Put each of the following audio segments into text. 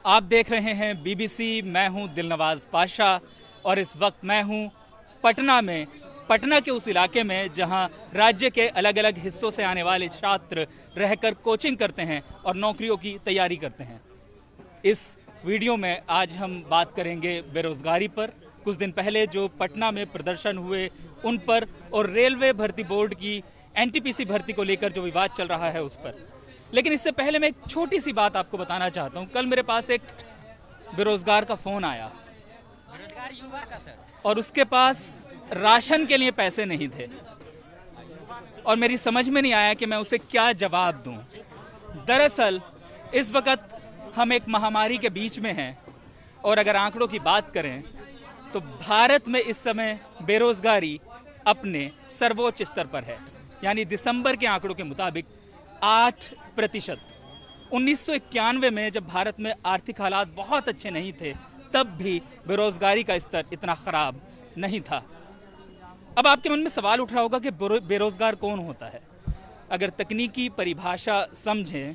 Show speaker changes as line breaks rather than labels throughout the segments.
आप देख रहे हैं बीबीसी। मैं हूं दिलनवाज पाशा और इस वक्त मैं हूं पटना में, पटना के उस इलाके में जहां राज्य के अलग अलग हिस्सों से आने वाले छात्र रहकर कोचिंग करते हैं और नौकरियों की तैयारी करते हैं। इस वीडियो में आज हम बात करेंगे बेरोजगारी पर, कुछ दिन पहले जो पटना में प्रदर्शन हुए उन पर, और रेलवे भर्ती बोर्ड की एनटीपीसी भर्ती को लेकर जो विवाद चल रहा है उस पर। लेकिन इससे पहले मैं एक छोटी सी बात आपको बताना चाहता हूं। कल मेरे पास एक बेरोजगार का फोन आया,
बेरोजगार युवा का सर,
और उसके पास राशन के लिए पैसे नहीं थे और मेरी समझ में नहीं आया कि मैं उसे क्या जवाब दूं। दरअसल इस वक्त हम एक महामारी के बीच में हैं और अगर आंकड़ों की बात करें तो भारत में इस समय बेरोजगारी अपने सर्वोच्च स्तर पर है। यानी दिसंबर के आंकड़ों के मुताबिक 8%। 1991 में जब भारत में आर्थिक हालात बहुत अच्छे नहीं थे तब भी बेरोजगारी का स्तर इतना खराब नहीं था। अब आपके मन में सवाल उठ रहा होगा कि बेरोजगार कौन होता है। अगर तकनीकी परिभाषा समझें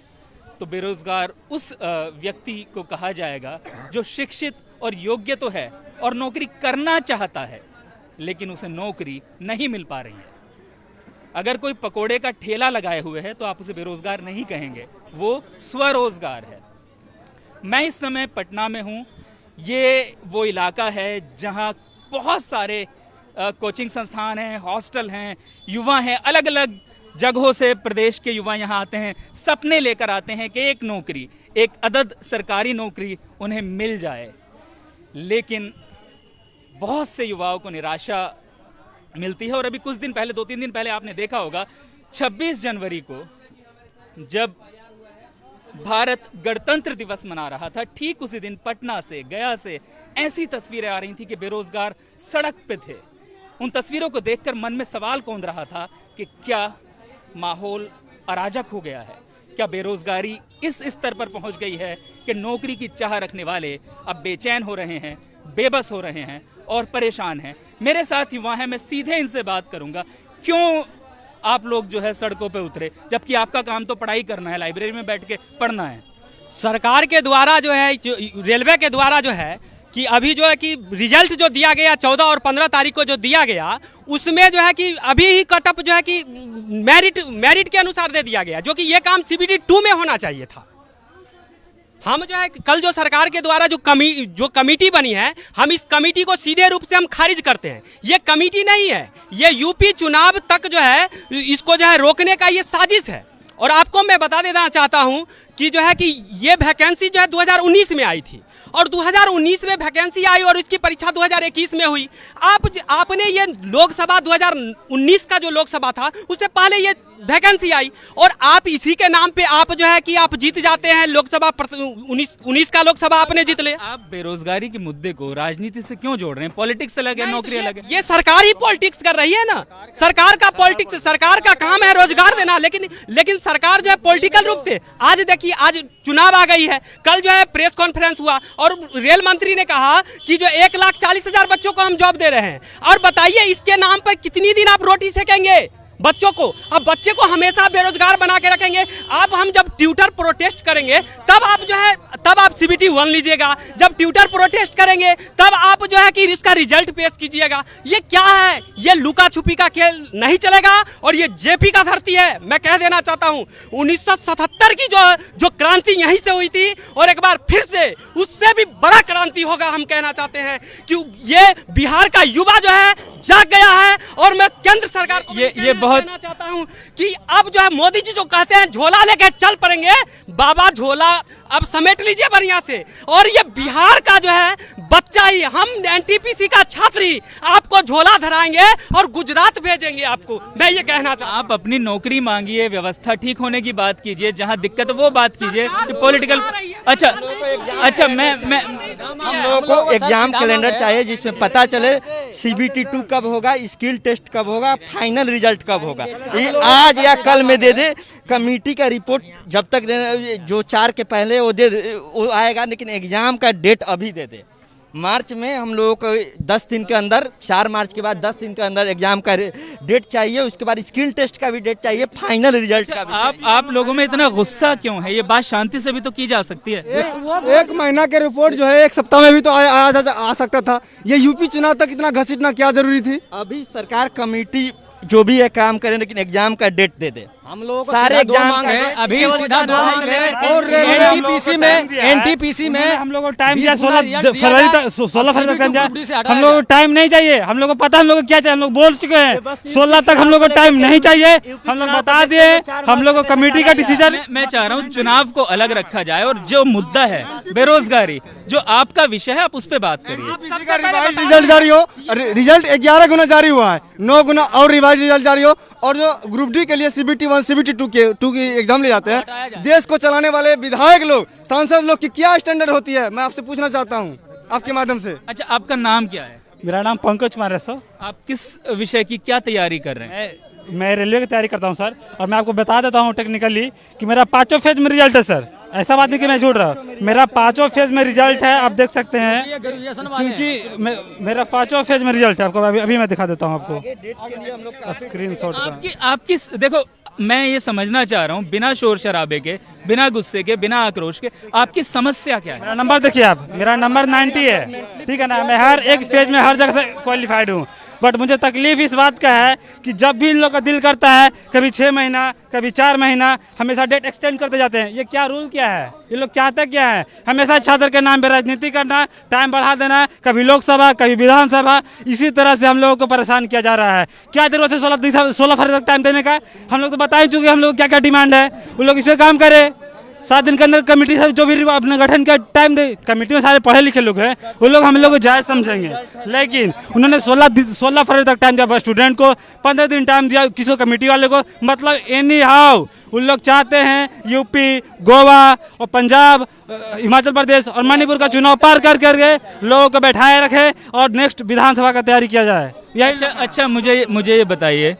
तो बेरोजगार उस व्यक्ति को कहा जाएगा जो शिक्षित और योग्य तो है और नौकरी करना चाहता है, लेकिन उसे नौकरी नहीं मिल पा रही है। अगर कोई पकोड़े का ठेला लगाए हुए है तो आप उसे बेरोजगार नहीं कहेंगे, वो स्वरोजगार है। मैं इस समय पटना में हूँ। ये वो इलाका है जहाँ बहुत सारे कोचिंग संस्थान हैं, हॉस्टल हैं, युवा हैं, अलग अलग जगहों से प्रदेश के युवा यहाँ आते हैं, सपने लेकर आते हैं कि एक नौकरी, एक अदद सरकारी नौकरी उन्हें मिल जाए। लेकिन बहुत से युवाओं को निराशा मिलती है। और अभी कुछ दिन पहले, 2-3 दिन पहले आपने देखा होगा 26 जनवरी को जब भारत गणतंत्र दिवस मना रहा था, ठीक उसी दिन पटना से, गया से ऐसी तस्वीरें आ रही थी कि बेरोजगार सड़क पे थे। उन तस्वीरों को देखकर मन में सवाल कौंध रहा था कि क्या माहौल अराजक हो गया है, क्या बेरोजगारी इस स्तर पर पहुंच गई है कि नौकरी की चाह रखने वाले अब बेचैन हो रहे हैं, बेबस हो रहे हैं और परेशान हैं। मेरे साथ युवा हैं, मैं सीधे इनसे बात करूंगा। क्यों आप लोग जो है सड़कों पे उतरे, जबकि आपका काम तो पढ़ाई करना है, लाइब्रेरी में बैठ के पढ़ना है।
सरकार के द्वारा जो है, रेलवे के द्वारा जो है कि अभी जो है कि रिजल्ट जो दिया गया 14 और 15 तारीख को जो दिया गया, उसमें जो है कि अभी ही कटअप जो है कि मेरिट के अनुसार दे दिया गया, जो कि ये काम CBT 2 में होना चाहिए था। हम जो है कल जो सरकार के द्वारा जो कमेटी बनी है, हम इस कमेटी को सीधे रूप से हम खारिज करते हैं। ये कमेटी नहीं है, ये यूपी चुनाव तक जो है इसको जो है रोकने का ये साजिश है। और आपको मैं बता देना चाहता हूं कि जो है कि ये वैकेंसी जो है 2019 में आई थी और 2019 में वैकेंसी आई और इसकी परीक्षा 2021 में हुई। आपने ये लोकसभा 2019 का जो लोकसभा था उससे पहले ये वैकेंसी आई और आप इसी के नाम पे आप जो है कि आप जीत जाते हैं लोकसभा। 19 का लोकसभा आपने जीत ले।
आप बेरोजगारी के मुद्दे को राजनीति से क्यों जोड़ रहे हैं? पॉलिटिक्स अलग है, नौकरी अलग है।
ये सरकार ही पॉलिटिक्स कर रही है ना। सरकार का पॉलिटिक्स, सरकार का काम है रोजगार देना, लेकिन सरकार जो है पॉलिटिकल रूप से, आज देखिए आज चुनाव आ गई है, कल जो है प्रेस कॉन्फ्रेंस हुआ और रेल मंत्री ने कहा कि जो 1,40,000 बच्चों को हम जॉब दे रहे हैं। और बताइए इसके नाम पर कितनी दिन आप रोटी सेकेंगे बच्चों को? अब बच्चे को हमेशा बेरोजगार बना के रखेंगे। अब हम जब ट्यूटर प्रोटेस्ट करेंगे तब आप जो है CBT 1 लीजिएगा, जब ट्यूटर प्रोटेस्ट करेंगे तब आप जो है कि इसका रिजल्ट पेश कीजिएगा। ये क्या है? ये लुका छुपी का खेल नहीं चलेगा और ये जेपी का धरती है। मैं कह देना चाहता हूँ 1977 की जो क्रांति यहीं से हुई थी और एक बार फिर से उससे भी बड़ा क्रांति होगा। हम कहना चाहते हैं कि ये बिहार का युवा जो है जाग गया है। और मैं केंद्र सरकार को
ये बहुत
कहना चाहता हूं कि अब जो है मोदी जी जो कहते हैं झोला लेके चल पड़ेंगे, बाबा झोला अब समेट लीजिए बढ़िया से। और ये बिहार का जो है बच्चा ही, हम एनटीपीसी का छात्र ही आपको झोला धराएंगे और गुजरात भेजेंगे आपको। मैं ये कहना चाहता हूं।
आप अपनी नौकरी मांगिए, व्यवस्था ठीक होने की बात कीजिए, जहां दिक्कत वो बात कीजिए। पॉलिटिकल अच्छा मैं
हम लोगों को एग्जाम कैलेंडर चाहिए जिसमें पता चले CBT 2 कब होगा, स्किल टेस्ट कब होगा, फाइनल रिजल्ट कब होगा। ये आज या कल में दे दे। कमेटी का रिपोर्ट जब तक जो 4 के पहले वो आएगा, लेकिन एग्जाम का डेट अभी दे दे। मार्च में हम लोगों को 10 दिन के अंदर, 4 मार्च के बाद 10 दिन के अंदर एग्जाम का डेट चाहिए, उसके बाद स्किल टेस्ट का भी डेट चाहिए, फाइनल रिजल्ट का भी
आप लोगों में इतना गुस्सा क्यों है? ये बात शांति से भी तो की जा सकती है।
एक महीना के रिपोर्ट जो है 1 सप्ताह में भी तो आ सकता था। ये यूपी चुनाव तक इतना घसीटना क्या जरूरी थी?
अभी सरकार कमेटी जो भी है काम करे, लेकिन एग्जाम का डेट दे दे।
हम लोगों को
सारे
सीधा दो
एग्जाम
मांग
का
है,
डेट
अभी
केवल
सीधा दो
पढ़ाई
मांग है।
और
एनटीपीसी में
हम लोग को टाइम दिया
20 गुना
16
रिजल्ट
फरवरी
दिया
तक, 16 फरवरी तक टाइम दिया।
CBT से हटाया
हम लोग को टाइम नहीं चाहिए, हम लोग को पता है हम लोग को क्या चाहिए, हम लोग बोल चुके हैं 16 तक हम लोग को टाइम नहीं चाहिए, हम लोग बता दिए। हम लोग को कमेटी का डिसीजन,
मैं चाह रहा हूँ चुनाव को अलग रखा जाए और जो मुद्दा है बेरोजगारी, जो आपका विषय है, आप उस पर बात करिए।
रिजल्ट जारी हो, रिजल्ट 11 गुना जारी हुआ है, 9 गुना और रिवाइज रिजल्ट जारी हो, और जो ग्रुप डी के लिए CBT 1 CBT 2 की एग्जाम ले जाते हैं, देश को चलाने वाले विधायक लोग, सांसद लोग की क्या स्टैंडर्ड होती है, मैं आपसे पूछना चाहता हूँ आपके माध्यम से।
अच्छा, आपका नाम क्या है?
मेरा नाम पंकज कुमार है सर।
आप किस विषय की क्या तैयारी कर रहे हैं?
मैं रेलवे की तैयारी करता हूं सर, और मैं आपको बता देता हूं टेक्निकली कि मेरा 5 फेज में रिजल्ट है सर। ऐसा बात नहीं कि मैं झूठ रहा हूँ, मेरा 5 फेज में रिजल्ट है, आप देख सकते हैं, क्योंकि मेरा 5 फेज में रिजल्ट है। आपको अभी मैं दिखा देता हूँ आपको स्क्रीनशॉट का।
आपकी देखो, मैं ये समझना चाह रहा हूँ बिना शोर शराबे के, बिना गुस्से के, बिना आक्रोश के, आपकी समस्या क्या है?
मेरा नंबर देखिए आप, मेरा नंबर 90 है, ठीक है ना। मैं हर एक फेज में हर जगह से क्वालिफाइड हूँ, बट मुझे तकलीफ इस बात का है कि जब भी इन लोग का दिल करता है, कभी 6 महीना, कभी 4 महीना, हमेशा डेट एक्सटेंड करते जाते हैं। ये क्या रूल क्या है? ये लोग चाहते क्या है? हमेशा छात्र के नाम पे राजनीति करना, टाइम बढ़ा देना, कभी लोकसभा, कभी विधानसभा, इसी तरह से हम लोगों को परेशान किया जा रहा है। क्या जरूरत है 16 फरवरी तक टाइम देने का? हम लोग तो बता ही चुके हम लोग क्या क्या डिमांड है, उन लोग इस पर काम करे। 7 दिन के अंदर कमेटी सब जो भी अपने गठन का टाइम दे, कमेटी में सारे पढ़े लिखे लोग हैं, वो लोग हम लोग को जायज समझेंगे। लेकिन उन्होंने 16 फरवरी तक टाइम दिया स्टूडेंट को, 15 दिन टाइम दिया किसी को, कमेटी वाले को। मतलब एनी हाउ उन लोग चाहते हैं यूपी, गोवा और पंजाब, हिमाचल प्रदेश और मणिपुर का चुनाव पार कर करके लोगों को बैठाए रखे और नेक्स्ट विधानसभा का तैयारी किया जाए।
अच्छा, मुझे ये बताइए,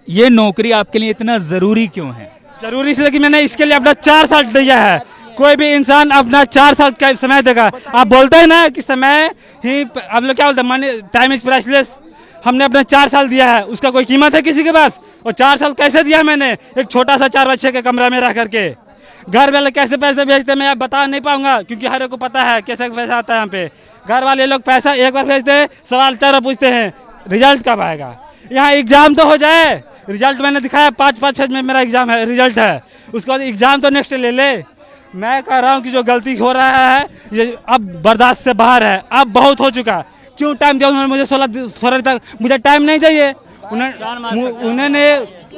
ये नौकरी आपके लिए इतना जरूरी क्यों है?
जरूरी इसलिए कि मैंने इसके लिए अपना 4 साल दिया है। कोई भी इंसान अपना 4 साल का समय देगा। आप बोलते हैं ना कि समय ही, आप लोग क्या बोलते हैं, मनी टाइम इज प्राइसलेस। हमने अपना 4 साल दिया है, उसका कोई कीमत है किसी के पास? और 4 साल कैसे दिया मैंने? एक छोटा सा 4 बच्चे के कमरा में रह करके। घर वाले कैसे पैसे भेजते मैं बता नहीं पाऊंगा, क्योंकि हर एक को पता है कैसे पैसा आता है यहाँ पे। घर वाले लोग पैसा एक बार भेजते हैं, सवाल 4 पूछते हैं, रिजल्ट कब आएगा? यहाँ एग्जाम तो हो जाए। रिजल्ट मैंने दिखाया, 5 फेज में मेरा एग्जाम है, रिजल्ट है, उसके बाद एग्जाम तो नेक्स्ट ले ले। मैं कह रहा हूँ कि जो गलती हो रहा है ये अब बर्दाश्त से बाहर है, अब बहुत हो चुका। क्यों टाइम दिया उन्होंने मुझे 16 फरवरी तक? मुझे टाइम नहीं चाहिए।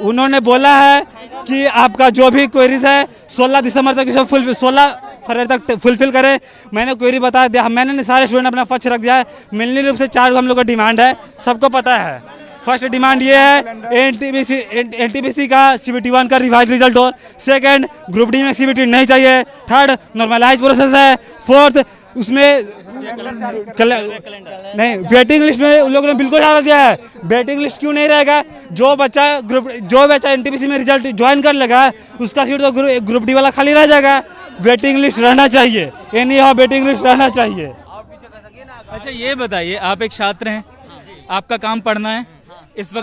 उन्होंने बोला है कि आपका जो भी क्वेरीज है 16 दिसंबर तक 16 फरवरी तक फुलफिल करें। मैंने क्वेरी बता दिया, मैंने सारे स्टूडेंट अपना पक्ष रख दिया है। मिलनी रूप से 4 हम लोग का डिमांड है, सबको पता है। फर्स्ट डिमांड ये है एनटीपीसी का CBT 1 का रिवाइज रिजल्ट हो। सेकंड, ग्रुप डी में CBT नहीं चाहिए। थर्ड, नॉर्मलाइज प्रोसेस है। फोर्थ, उसमें नहीं, वेटिंग लिस्ट में उन लोगों ने बिल्कुल डाल दिया है। वेटिंग लिस्ट क्यों नहीं रहेगा? जो बच्चा एनटीपीसी में रिजल्ट ज्वाइन कर लेगा, उसका सीट तो ग्रुप डी वाला खाली रह जाएगा। वेटिंग लिस्ट रहना चाहिए, एनी हाउ वेटिंग लिस्ट रहना चाहिए।
अच्छा, ये बताइए, आप एक छात्र हैं, आपका काम पढ़ना है। इस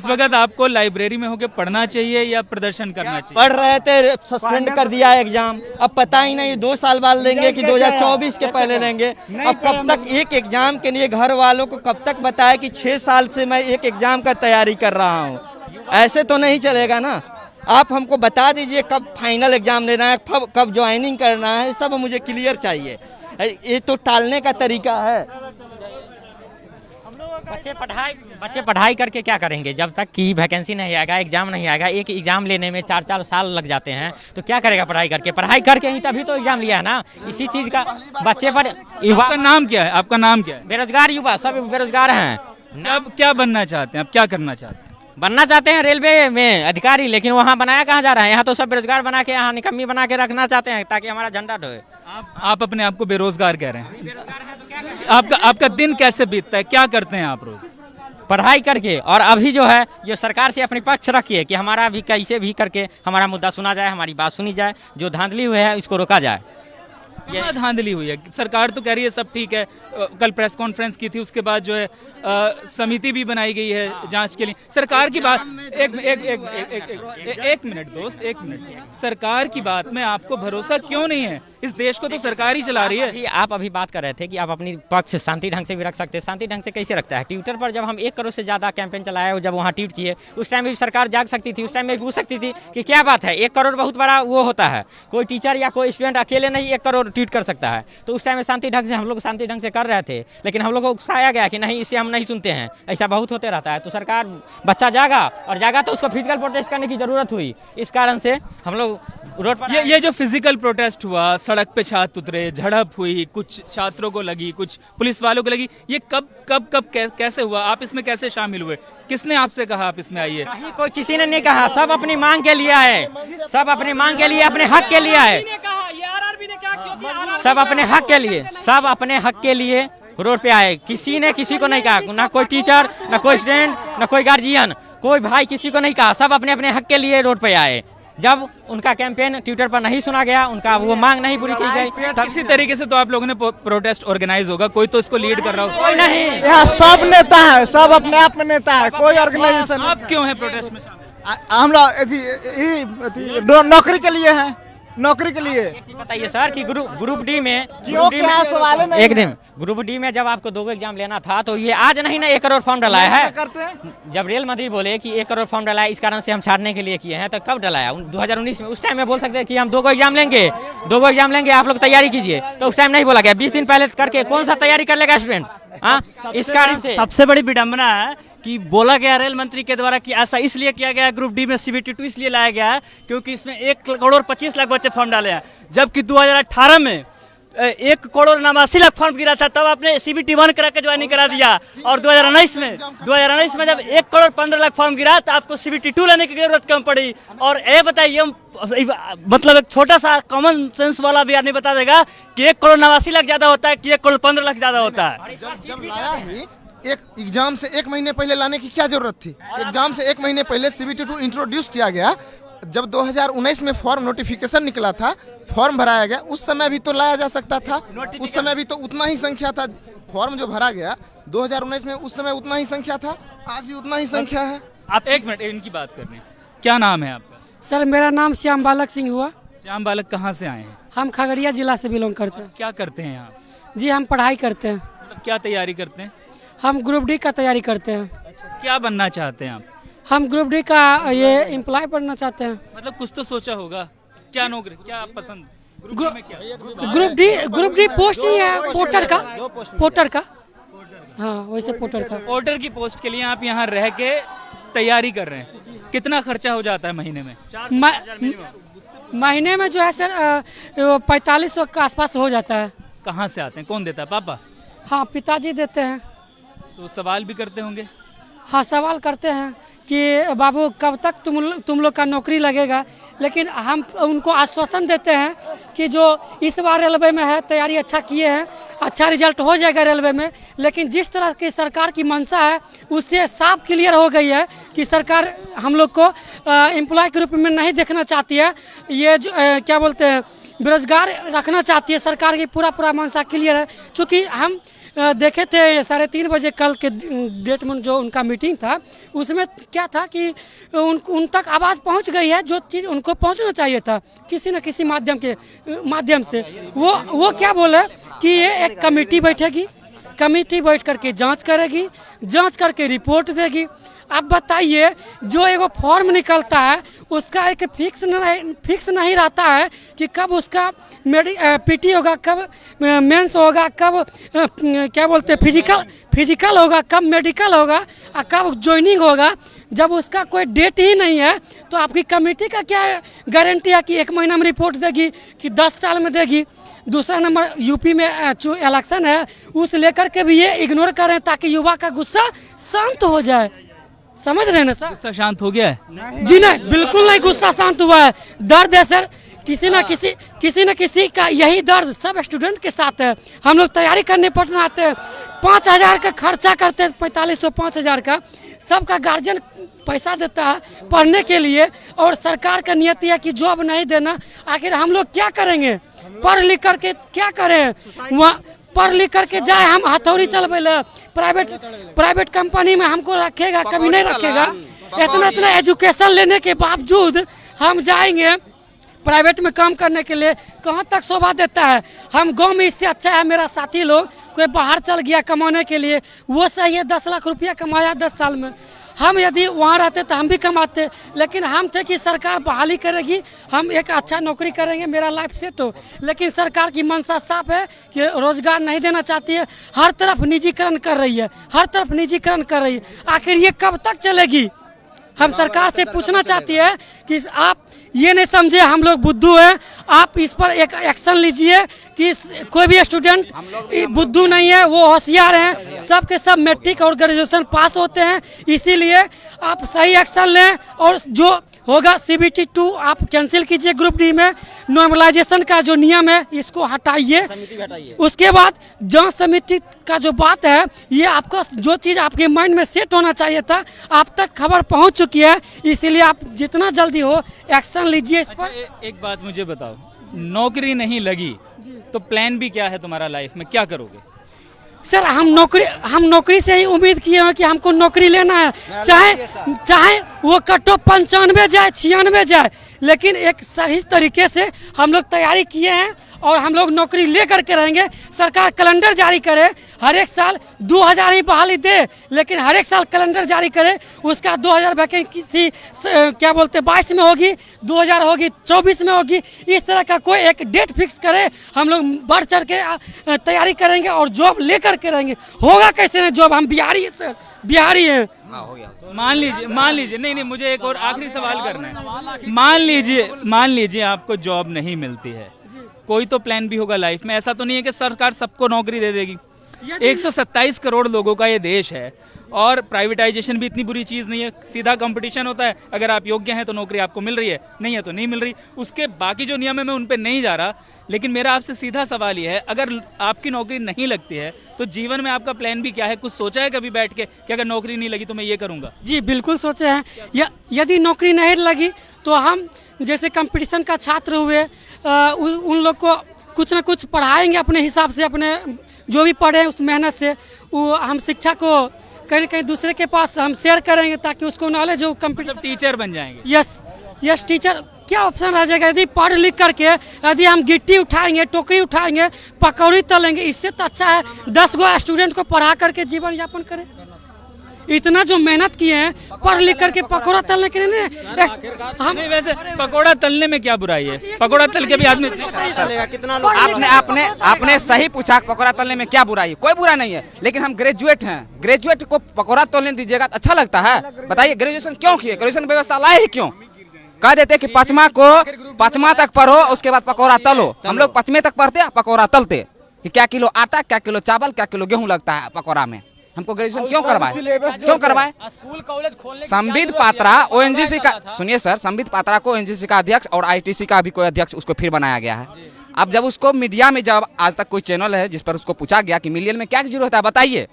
वक्त आपको लाइब्रेरी में होकर पढ़ना चाहिए या प्रदर्शन करना चाहिए?
पढ़ रहे थे, सस्पेंड कर दिया एग्जाम। अब पता ही नहीं 2 साल बाद लेंगे कि 2024 के पहले लेंगे। अब कब तक एक एग्जाम के लिए घर वालों को कब तक बताया कि 6 साल से मैं एक एग्जाम का तैयारी कर रहा हूँ? ऐसे तो नहीं चलेगा ना। आप हमको बता दीजिए कब फाइनल एग्जाम लेना है, कब ज्वाइनिंग करना है, सब मुझे क्लियर चाहिए। ये तो टालने का तरीका है।
बच्चे पढ़ाई करके क्या करेंगे? जब तक कि वैकेंसी नहीं आएगा, एग्जाम नहीं आएगा, एक एग्जाम लेने में 4 साल लग जाते हैं, तो क्या करेगा पढ़ाई करके? पढ़ाई करके ही तभी तो एग्जाम लिया है ना। इसी चीज का बच्चे पर युवा।
आपका नाम क्या है? आपका नाम क्या है?
बेरोजगार युवा, सब बेरोजगार हैं।
अब क्या बनना चाहते हैं? अब क्या करना चाहते हैं?
बनना चाहते हैं रेलवे में अधिकारी, लेकिन वहाँ बनाया कहाँ जा रहा है? यहाँ तो सब बेरोजगार बना के, यहाँ निकम्मी बना के रखना चाहते हैं ताकि हमारा झंडा ढोए।
आप अपने आप को बेरोजगार कह रहे हैं। आपका दिन कैसे बीतता है? क्या करते हैं आप रोज?
पढ़ाई करके। और अभी जो है जो सरकार से अपनी पक्ष रखिए कि हमारा भी कैसे भी करके हमारा मुद्दा सुना जाए, हमारी बात सुनी जाए, जो धांधली हुए है इसको रोका जाए।
क्या धांधली हुई है? सरकार तो कह रही है सब ठीक है, कल प्रेस कॉन्फ्रेंस की थी, उसके बाद जो है समिति भी बनाई गई है जांच के लिए। सरकार की बात एक मिनट दोस्त, एक मिनट। सरकार की बात में आपको भरोसा क्यों नहीं है? इस देश को तो सरकार ही चला रही है।
आप अभी बात कर रहे थे कि आप अपनी पक्ष शांति ढंग से भी रख सकते हैं। शांति ढंग से कैसे रखता है? ट्विटर पर जब हम 1 करोड़ से ज़्यादा कैंपेन चलाया, जब वहाँ ट्वीट किए, उस टाइम में भी सरकार जाग सकती थी, उस टाइम में पूछ सकती थी कि क्या बात है। 1 करोड़ बहुत बड़ा वो होता है, कोई टीचर या कोई स्टूडेंट अकेले नहीं 1 करोड़ ट्वीट कर सकता है। तो उस टाइम में शांति ढंग से हम लोग शांति ढंग से कर रहे थे, लेकिन हम लोग को उकसाया गया कि नहीं, इसे हम नहीं सुनते हैं। ऐसा बहुत होते रहता है। तो सरकार, बच्चा जागा और जागा तो उसको फिजिकल प्रोटेस्ट करने की जरूरत हुई। इस कारण से हम लोग रोड पर
ये जो फिजिकल प्रोटेस्ट हुआ, सड़क पे छात्र उतरे, झड़प हुई, कुछ छात्रों को लगी, कुछ पुलिस वालों को लगी, ये कब कैसे हुआ? आप इसमें कैसे शामिल हुए? किसने आपसे कहा आप इसमें आइए?
कहीं कोई किसी ने नहीं कहा, सब अपनी मांग के लिए आए, सब अपनी मांग के लिए, अपने हक के लिए आए, सब अपने हक के लिए, सब अपने हक के लिए रोड पे आए। किसी ने किसी को नहीं कहा, ना कोई टीचर, ना कोई स्टूडेंट, ना कोई गार्जियन, कोई भाई किसी को नहीं कहा। सब अपने अपने हक के लिए रोड पे आए। जब उनका कैंपेन ट्विटर पर नहीं सुना गया, उनका वो मांग नहीं पूरी की गई, तब
इसी तरीके से तो आप लोगों ने प्रोटेस्ट ऑर्गेनाइज होगा, कोई तो इसको लीड कर रहा हो।
कोई नहीं,
यहाँ सब नेता है, सब अपने आप में नेता है, कोई ऑर्गेनाइजेशन।
आप क्यों हैं प्रोटेस्ट में?
हम लोग नौकरी के लिए हैं, नौकरी के लिए।
बताइए सर कि ग्रुप डी में
एक दिन
ग्रुप डी में जब आपको 2 एग्जाम लेना था, तो ये आज नहीं ना 1 करोड़ फॉर्म डलाया है। जब रेल मंत्री बोले कि 1 करोड़ फॉर्म डलाया, इस कारण से हम छाड़ने के लिए किए हैं, तो कब डलाया? 2019 में। उस टाइम में बोल सकते हैं कि हम 2 एग्जाम लेंगे, 2 एग्जाम लेंगे, आप लोग तैयारी कीजिए, तो उस टाइम नहीं बोला गया। 20 दिन पहले करके कौन सा तैयारी कर लेगा स्टूडेंट? हाँ, इस कारण से
सबसे बड़ी विडंबना है कि बोला गया रेल मंत्री के द्वारा कि ऐसा इसलिए किया गया है, ग्रुप डी में CBT 2 इसलिए लाया गया है क्योंकि इसमें 1 करोड़ 25 लाख बच्चे फॉर्म डाले हैं, जबकि 2018 में 1 करोड़ 89 लाख फॉर्म गिरा था, तब आपने CBT 1 करा के ज्वाइनिंग करा दिया। और 2019 में जब 1 करोड़ 15 लाख फॉर्म गिरा, तो आपको CBT 2 लेने की जरूरत कम पड़ी। और ये बताइए, मतलब एक छोटा सा कॉमन सेंस वाला भी आदमी बता देगा कि 1 करोड़ 89 लाख ज्यादा होता है कि 1 करोड़ 15 लाख ज्यादा होता है।
जब लाया ही एक एग्जाम से 1 महीने पहले लाने की क्या जरूरत थी? एग्जाम से 1 महीने पहले CBT 2 इंट्रोड्यूस किया गया। जब 2019 में फॉर्म नोटिफिकेशन निकला था, फॉर्म भराया गया, उस समय भी तो लाया जा सकता था। उस समय भी तो उतना ही संख्या था। फॉर्म जो भरा गया 2019 में, उस समय उतना ही संख्या था, आज भी उतना ही संख्या है।
आप एक मिनट इनकी बात कर रहे हैं। क्या नाम है आपका?
सर मेरा नाम श्याम बालक सिंह हुआ।
श्याम बालक कहाँ से आए हैं?
हम खगड़िया जिला से बिलोंग करते हैं।
क्या करते हैं आप?
जी हम पढ़ाई करते हैं।
मतलब क्या तैयारी करते हैं?
हम ग्रुप डी का तैयारी करते हैं।
क्या बनना चाहते हैं आप?
हम ग्रुप डी का ये एम्प्लॉय बनना चाहते हैं।
मतलब कुछ तो सोचा होगा, क्या नौकरी, क्या पसंद?
ग्रुप डी पोस्ट ही है, पोर्टर का। हाँ वैसे पोर्टर का।
पोर्टर की पोस्ट के लिए आप यहाँ रह के तैयारी कर रहे हैं। कितना खर्चा हो जाता है महीने में?
महीने में जो है सर 4500 के आसपास हो जाता है।
कहाँ से आते हैं? कौन देता है? पापा?
हाँ पिताजी देते हैं।
तो सवाल भी करते होंगे?
हाँ सवाल करते हैं कि बाबू कब तक तुम लोग का नौकरी लगेगा, लेकिन हम उनको आश्वासन देते हैं कि जो इस बार रेलवे में है, तैयारी अच्छा किए हैं, अच्छा रिजल्ट हो जाएगा रेलवे में। लेकिन जिस तरह की सरकार की मंशा है, उससे साफ क्लियर हो गई है कि सरकार हम लोग को एम्प्लॉय के रूप में नहीं देखना चाहती है। ये जो क्या बोलते हैं, बेरोजगार रखना चाहती है सरकार की। पूरा मंशा क्लियर है। चूँकि हम देखे थे 3:30 बजे कल के डेट में जो उनका मीटिंग था, उसमें क्या था कि उन तक आवाज़ पहुंच गई है, जो चीज़ उनको पहुंचना चाहिए था किसी न किसी माध्यम से। वो क्या बोले कि ये एक कमेटी बैठेगी, कमेटी बैठ करके जांच करेगी, जांच करके रिपोर्ट देगी। अब बताइए, जो एगो फॉर्म निकलता है उसका एक फिक्स नहीं रहता है कि कब उसका पीटी होगा, कब मेंस होगा, कब क्या बोलते हैं फिजिकल होगा, कब मेडिकल होगा और कब ज्वाइनिंग होगा। जब उसका कोई डेट ही नहीं है तो आपकी कमेटी का क्या गारंटी है कि 1 महीना में रिपोर्ट देगी कि 10 साल में देगी? दूसरा नंबर, यूपी में जो इलेक्शन है उस लेकर के भी ये इग्नोर कर रहे हैं ताकि युवा का गुस्सा शांत हो जाए। समझ रहे हैं ना सर?
गुस्सा शांत हो गया है?
जी नहीं, बिल्कुल नहीं गुस्सा शांत हुआ है। दर्द है सर, किसी न किसी का यही दर्द सब स्टूडेंट के साथ है। हम लोग तैयारी करने पटना आते हैं, 5000 का खर्चा करते हैं, 4500 5000 का सबका गार्जियन पैसा देता है पढ़ने के लिए, और सरकार का नियति है कि जॉब नहीं देना। आखिर हम लोग क्या करेंगे? पढ़ लिख करके क्या करें, वहाँ पढ़ लिख करके जाए हम हथौड़ी चलबे ले, प्राइवेट कंपनी में हमको रखेगा, कभी नहीं रखेगा। इतना एजुकेशन लेने के बावजूद हम जाएंगे प्राइवेट में काम करने के लिए, कहाँ तक शोभा देता है। हम गांव में इससे अच्छा है, मेरा साथी लोग कोई बाहर चल गया कमाने के लिए, वो सही है, 10 लाख रुपया कमाया 10 साल में। हम यदि वहाँ रहते तो हम भी कमाते, लेकिन हम थे कि सरकार बहाली करेगी, हम एक अच्छा नौकरी करेंगे, मेरा लाइफ सेट हो। लेकिन सरकार की मंशा साफ है कि रोजगार नहीं देना चाहती है, हर तरफ निजीकरण कर रही है, हर तरफ निजीकरण कर रही है। आखिर ये कब तक चलेगी? हम सरकार से पूछना चाहती है कि आप ये नहीं समझे हम लोग बुद्धू हैं, आप इस पर एक एक्शन लीजिए कि कोई भी स्टूडेंट बुद्धू नहीं है, वो होशियार हैं, सब के सब मैट्रिक और ग्रेजुएशन पास होते हैं। इसीलिए आप सही एक्शन लें और जो होगा CBT 2 आप कैंसिल कीजिए। ग्रुप डी में नॉर्मलाइजेशन का जो नियम है इसको हटाइए। उसके बाद जांच समिति का जो बात है, ये आपका जो चीज़ आपके माइंड में सेट होना चाहिए था, आप तक खबर पहुंच चुकी है, इसीलिए आप जितना जल्दी हो एक्शन लीजिए इस पर।
एक बात मुझे बताओ, नौकरी नहीं लगी तो प्लान भी क्या है तुम्हारा लाइफ में, क्या करोगे?
सर हम नौकरी से ही उम्मीद किए हैं कि हमको नौकरी लेना है, चाहे वो कट ऑफ 95 जाए 96 जाए, लेकिन एक सही तरीके से हम लोग तैयारी किए हैं और हम लोग नौकरी ले करके रहेंगे। सरकार कैलेंडर जारी करे, हर एक साल 2000 ही बहाली दे, लेकिन हर एक साल कैलेंडर जारी करे, उसका 2000 वैकेंसी क्या बोलते 22 में होगी, 2000 होगी 24 में होगी, इस तरह का कोई एक डेट फिक्स करे, हम लोग बढ़ चढ़ के तैयारी करेंगे और जॉब ले करके रहेंगे। होगा कैसे ना जॉब, हम बिहारी है सर, बिहारी है।
मान लीजिए नहीं, मुझे एक और आखिरी सवाल करना है। मान लीजिए आपको जॉब नहीं मिलती है, कोई तो प्लान भी होगा लाइफ में। ऐसा तो नहीं है कि सरकार सबको नौकरी दे देगी। 127 करोड़ लोगों का ये देश है और प्राइवेटाइजेशन भी इतनी बुरी चीज़ नहीं है, सीधा कंपटीशन होता है। अगर आप योग्य हैं तो नौकरी आपको मिल रही है, नहीं है तो नहीं मिल रही। उसके बाकी जो नियम है मैं उन पर नहीं जा रहा, लेकिन मेरा आपसे सीधा सवाल ये है, अगर आपकी नौकरी नहीं लगती है तो जीवन में आपका प्लान भी क्या है? कुछ सोचा है कभी बैठ के कि अगर नौकरी नहीं लगी तो मैं ये करूँगा?
जी बिल्कुल सोचे हैं। यदि नौकरी नहीं लगी तो हम जैसे कंपटीशन का छात्र हुए, उन लोग को कुछ ना कुछ पढ़ाएंगे अपने हिसाब से, अपने जो भी पढ़े उस मेहनत से। वो हम शिक्षा को कहीं कहीं दूसरे के पास हम शेयर करेंगे ताकि उसको नॉलेज हो, कंप्यूटर
टीचर बन जाएंगे।
Yes teacher. क्या ऑप्शन रह जाएगा यदि पढ़ लिख करके यदि हम गिट्टी उठाएंगे, टोकरी उठाएंगे, पकौड़ी तलेंगे, इससे तो अच्छा है 10 गो स्टूडेंट को पढ़ा करके जीवन यापन करें। इतना जो मेहनत किए हैं पढ़ लिख करके पकौड़ा तलने के लिए
हम वैसे पकौड़ा तलने में क्या बुराई है? पकौड़ा तल के भी आदमी
कितना लोग आपने सही पूछा, पकौड़ा तलने में क्या बुराई है? कोई बुरा नहीं है, लेकिन हम ग्रेजुएट हैं, ग्रेजुएट को पकौड़ा तलने दीजिएगा तो अच्छा लगता है? बताइए, ग्रेजुएशन क्यों किए? ग्रेजुएशन व्यवस्था लाए ही क्यों? कह देते कि 5वां तक पढ़ो, उसके बाद पकौड़ा तलो। हम लोग 5वें तक पढ़ते, पकौड़ा तलते कि क्या किलो आटा, क्या किलो चावल, क्या किलो गेहूं लगता है पकौड़ा में। हमको ग्रेजुएशन क्यों करवाए?
स्कूल कॉलेज खोलने
संबित पात्रा ONGC का, सुनिए सर, संबित पात्रा को ONGC का अध्यक्ष और ITC का भी कोई अध्यक्ष उसको फिर बनाया गया है। अब जब उसको मीडिया में, जब आज तक कोई चैनल है जिस पर उसको पूछा गया कि मिलियन में क्या जरूरत है बताइए,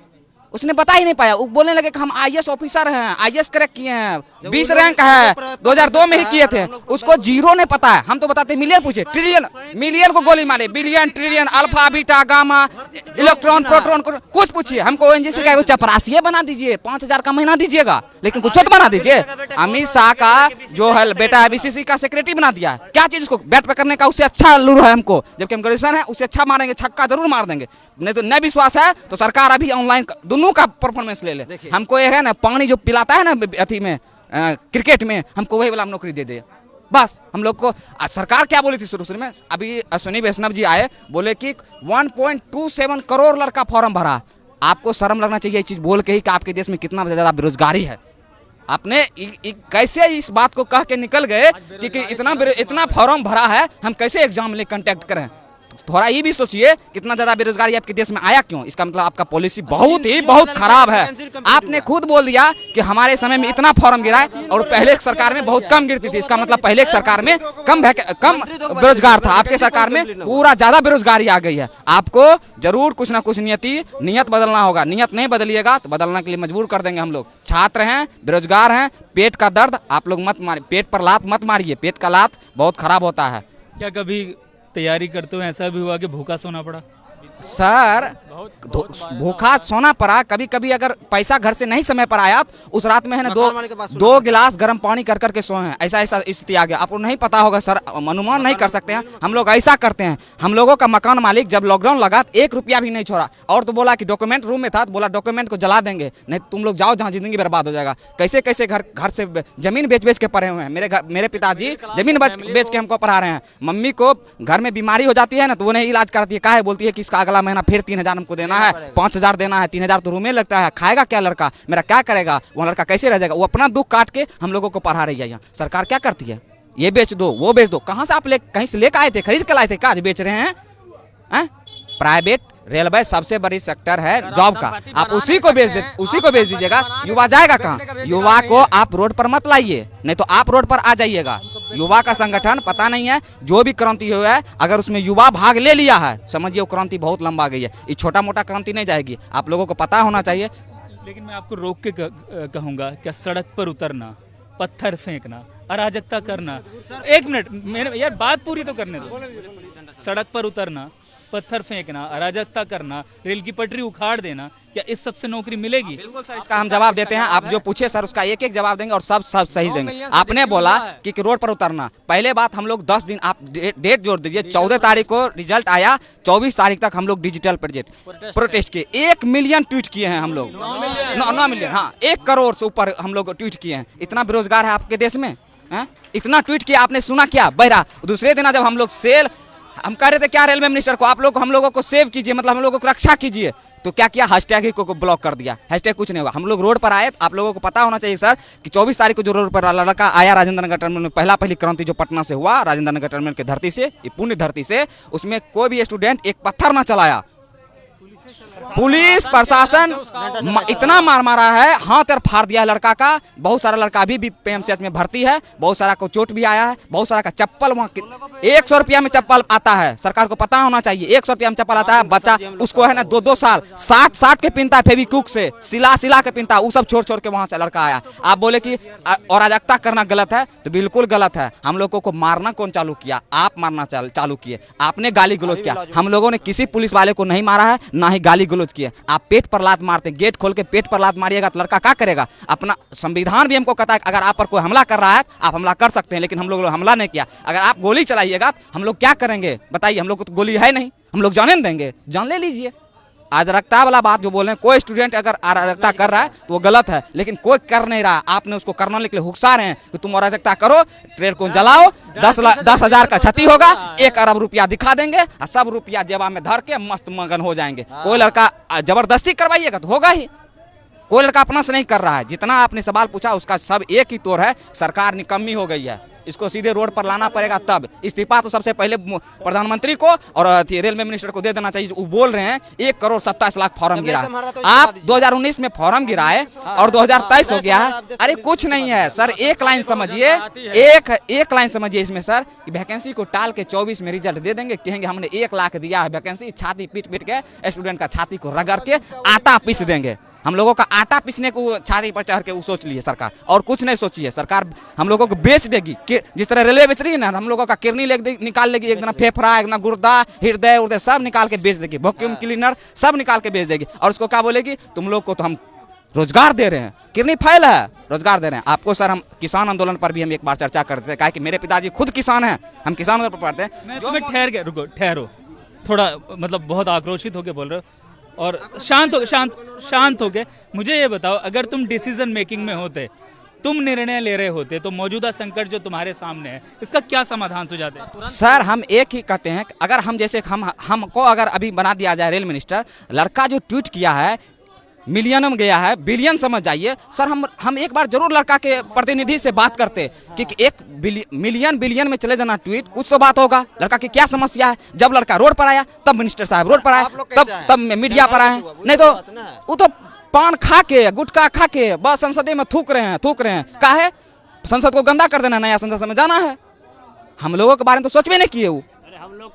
उसने बता ही नहीं पाया। वो बोलने लगे कि हम IAS ऑफिसर हैं, IAS क्रैक किए हैं, 20 रैंक है, 2002 में ही किए थे। उसको जीरो नहीं पता है। हम तो बताते मिलियन पूछे, ट्रिलियन, मिलियन को गोली मारे, billion, trillion, alpha, beta, gamma, electron, proton, कुछ पूछिए। हमको ONGC का चपरासी बना दीजिए, 5000 का महीना दीजिएगा, लेकिन कुछ तो बना दीजिए। अमित शाह का जो है बेटा है BCC का सेक्रेटरी बना दिया। क्या चीज उसको बैट पे करने का उससे अच्छा लूर है हमको, जबकि हम ग्रेजुएशन है उससे अच्छा मारेंगे, छक्का जरूर मार देंगे। नहीं तो नहीं विश्वास है तो सरकार अभी ऑनलाइन दोनों का परफॉर्मेंस ले ले। हमको ये है ना, पानी जो पिलाता है ना अथी में क्रिकेट में, हमको वही वाला नौकरी दे दे बस। हम लोग को सरकार क्या बोली थी शुरू में, अभी अश्विनी वैष्णव जी आए, बोले कि 1.27 करोड़ लड़का फॉर्म भरा। आपको शर्म लगना चाहिए ये चीज बोल के ही कि आपके देश में कितना ज्यादा बेरोजगारी है। आपने कैसे इस बात को कह के निकल गए कि इतना फॉर्म भरा है, हम कैसे एग्जाम ले कंटेक्ट करें? थोड़ा ये भी सोचिए कितना ज्यादा बेरोजगारी आपके देश में आया क्यों? इसका मतलब आपका पॉलिसी बहुत खराब है। आपने खुद बोल दिया कि हमारे समय में इतना फॉर्म गिरा है और पहले सरकार में बहुत कम गिरती थी। इसका मतलब पहले सरकार में कम बेरोजगार था, आपके सरकार में पूरा ज्यादा बेरोजगारी आ गई है। आपको जरूर कुछ ना कुछ नियत बदलना होगा। नियत नहीं बदलिएगा तो बदलने के लिए मजबूर कर देंगे हम लोग। छात्र हैं, बेरोजगार हैं, पेट का दर्द आप लोग मत मारिए, पेट पर लात मत मारिए, पेट का लात बहुत खराब होता है।
क्या कभी तैयारी करते हुए ऐसा भी हुआ कि भूखा सोना पड़ा?
सर भूखा सोना पड़ा। कभी कभी अगर पैसा घर से नहीं समय पर आया तो उस रात में है ना दो गिलास गर्म पानी कर करके सोए हैं। ऐसा स्थिति आ गया। आपको नहीं पता होगा सर, अनुमान नहीं कर सकते हैं। हम लोग ऐसा करते हैं, हम लोगों का मकान मालिक जब लॉकडाउन लगा 1 रुपया भी नहीं छोड़ा, और तो बोला कि डॉक्यूमेंट रूम में था तो बोला डॉक्यूमेंट को जला देंगे, नहीं तुम लोग जाओ जहाँ जिंदगी बर्बाद हो जाएगा। कैसे कैसे घर से जमीन बेच के पढ़े हुए हैं। मेरे पिताजी जमीन बेच के हमको पढ़ा रहे हैं। मम्मी को घर में बीमारी हो जाती है ना तो वो नहीं इलाज कराती है। क्या है बोलती है कि इसका अगला महीना फिर 3000 हमको देना है, 5000 देना है, 3000 तो रूम में लगता है। खाएगा क्या लड़का? मेरा क्या करेगा? वो लड़का कैसे रह जाएगा? वो अपना दुख काट के हम लोगों को पढ़ा रही है। यहाँ सरकार क्या करती है? ये बेच दो, वो बेच दो। कहाँ से आप कहीं से लेकर आए थे? खरीद के लाए थे? क्या बेच रहे हैं? प्राइवेट रेलवे सबसे बड़ी सेक्टर है जॉब का, आप उसी को बेच दीजिएगा। युवा जाएगा कहाँ? युवा को आप रोड पर मत लाइए, नहीं तो आप रोड पर आ जाइएगा। युवा का संगठन पता नहीं है, जो भी क्रांति हुआ है अगर उसमें युवा भाग ले लिया है समझिए वो क्रांति बहुत लंबा गई है। ये छोटा मोटा क्रांति नहीं जाएगी, आप लोगों को पता होना चाहिए।
लेकिन मैं आपको रोक के कहूँगा, क्या सड़क पर उतरना, पत्थर फेंकना, अराजकता करना, 1 मिनट मेरे यार बात पूरी तो करने दो। सड़क पर उतरना, पत्थर फेंकना, अराजकता करना, रेल की पटरी उखाड़ देना, क्या इस सब से नौकरी मिलेगी?
बिल्कुल सर, इसका हम जवाब देते हैं। आप जो पूछे सर उसका एक एक जवाब देंगे और सब सही देंगे। आपने बोला कि रोड पर उतरना, पहले बात हम लोग 10 दिन आप डेट जोड़ दीजिए। 14 तारीख को रिजल्ट आया, 24 तारीख तक हम लोग डिजिटल प्रोटेस्ट किए। 1 मिलियन ट्वीट किए हैं हम लोग, 9 मिलियन, हाँ 1 करोड़ से ऊपर हम लोग ट्वीट किए हैं। इतना बेरोजगार है आपके देश में? इतना ट्वीट किया आपने, सुना क्या बहरा? दूसरे दिन जब हम लोग हम कह रहे थे क्या रेलवे मिनिस्टर को, आप लोग हम लोगों को सेव कीजिए, मतलब हम लोगों को रक्षा कीजिए, तो क्या किया? हैशटैग ही को ब्लॉक कर दिया। हैशटैग कुछ नहीं हुआ। हम लोग रोड पर आए, आप लोगों को पता होना चाहिए सर कि 24 तारीख को जो रोड पर लड़का आया राजेंद्र नगर टर्मिनल में, पहली क्रांति जो पटना से हुआ राजेंद्र नगर टर्मिनल की धरती से, ये पुण्य धरती से, उसमें कोई भी स्टूडेंट एक पत्थर ना चलाया। पुलिस प्रशासन इतना मारा है, हाथ फाड़ दिया है लड़का का। बहुत सारा लड़का अभी भी पीएमसीएच में भर्ती है, बहुत सारा को चोट भी आया है, बहुत सारा का चप्पल वहाँ 100 रुपया में चप्पल आता है। सरकार को पता होना चाहिए 100 रुपया में चप्पल आता है। बच्चा उसको है ना 2-2 साल 60 के पिनता है, फेविक्विक से सिला के पिनता है। वो सब छोड़ के वहाँ से लड़का आया। आप बोले कि अराजकता करना गलत है, तो बिल्कुल गलत है। हम लोगों को मारना कौन चालू किया? आप मारना चालू किए, आपने गाली गलौज किया। हम लोगों ने किसी पुलिस वाले को नहीं मारा है, ना ही गाली गलौज किए। आप पेट पर लात मारते, गेट खोल के पेट पर लात मारिएगा तो लड़का क्या करेगा? अपना संविधान भी हमको कहता है अगर आप पर कोई हमला कर रहा है आप हमला कर सकते हैं, लेकिन हम लोग हमला नहीं किया। अगर आप गोली चलाइएगा तो हम लोग क्या करेंगे बताइए? हम लोग को तो गोली है नहीं, हम लोग जाने देंगे? जान ले लीजिए। अराजकता वाला बात जो बोल रहे हैं, कोई स्टूडेंट अगर अराजकता कर रहा है तो वो गलत है, लेकिन कोई कर नहीं रहा। आपने उसको करने के लिए हुक्सा रहे हैं कि तुम अराजकता करो, ट्रेन को जलाओ, 10,000 का क्षति होगा, 1 अरब रुपया दिखा देंगे और सब रुपया जेबा में धर के मस्त मगन हो जाएंगे। कोई लड़का जबरदस्ती करवाइएगा तो होगा ही। कोई लड़का अपना से नहीं कर रहा है। जितना आपने सवाल पूछा उसका सब एक ही तोड़ है, सरकार निकम्मी हो गई है। इसको सीधे रोड पर लाना पड़ेगा। तब इस्तीफा तो सबसे पहले प्रधानमंत्री को और रेलवे मिनिस्टर को दे देना चाहिए। वो बोल रहे हैं 1 करोड़ 27 लाख फॉर्म गिरा। आप 2019 में फॉर्म गिराए और 2023 हो गया है। अरे कुछ नहीं है सर, एक लाइन समझिए, एक लाइन समझिए इसमें सर कि वैकेंसी को टाल के 24 में रिजल्ट दे देंगे। कहेंगे हमने 1 लाख दिया है वैकेंसी, छाती पीट के स्टूडेंट का छाती को रगड़ के आटा पीस देंगे। हम लोगों का आटा पीसने को छाती पर चढ़ के वो सोच लिए सरकार, और कुछ नहीं सोची है सरकार। हम लोगों को बेच देगी, जिस तरह रेलवे बेच रही है ना, हम लोगों का किडनी निकाल लेगी, एक दिन फेफड़ा, एक दिन गुर्दा, हृदय सब निकाल के बेच देगी, वैक्यूम क्लीनर सब निकाल के बेच देगी। और उसको क्या बोलेगी? तुम लोग को तो हम रोजगार दे रहे हैं, किडनी फाइल है, रोजगार दे रहे हैं आपको। सर हम किसान आंदोलन पर भी हम एक बार चर्चा करते थे, कहा कि मेरे पिताजी खुद किसान हैं, हम किसान पर पढ़ते हैं।
मैं तुम्हें ठहरो, थोड़ा मतलब बहुत आक्रोशित होकर बोल रहे हो और शांत हो के मुझे ये बताओ, अगर तुम डिसीजन मेकिंग में होते, तुम निर्णय ले रहे होते, तो मौजूदा संकट जो तुम्हारे सामने है इसका क्या समाधान सुझाते?
सर हम एक ही कहते हैं, अगर हम जैसे हमको अगर अभी बना दिया जाए रेल मिनिस्टर, लड़का जो ट्वीट किया है मिलियन में गया है, बिलियन समझ जाइए सर। हम एक बार जरूर लड़का के प्रतिनिधि से बात करते कि 1 बिलियन में चले जाना ट्वीट, कुछ तो बात होगा। लड़का की क्या समस्या है? जब लड़का रोड पर आया तब मिनिस्टर साहब रोड पर आए, तब मीडिया पर आए। नहीं तो वो तो पान खा के, गुटखा खा के बस संसद में थूक रहे हैं। क्या है? संसद को गंदा कर देना, नया संसद में जाना है। हम लोगों के बारे में तो सोच भी नहीं किए। वो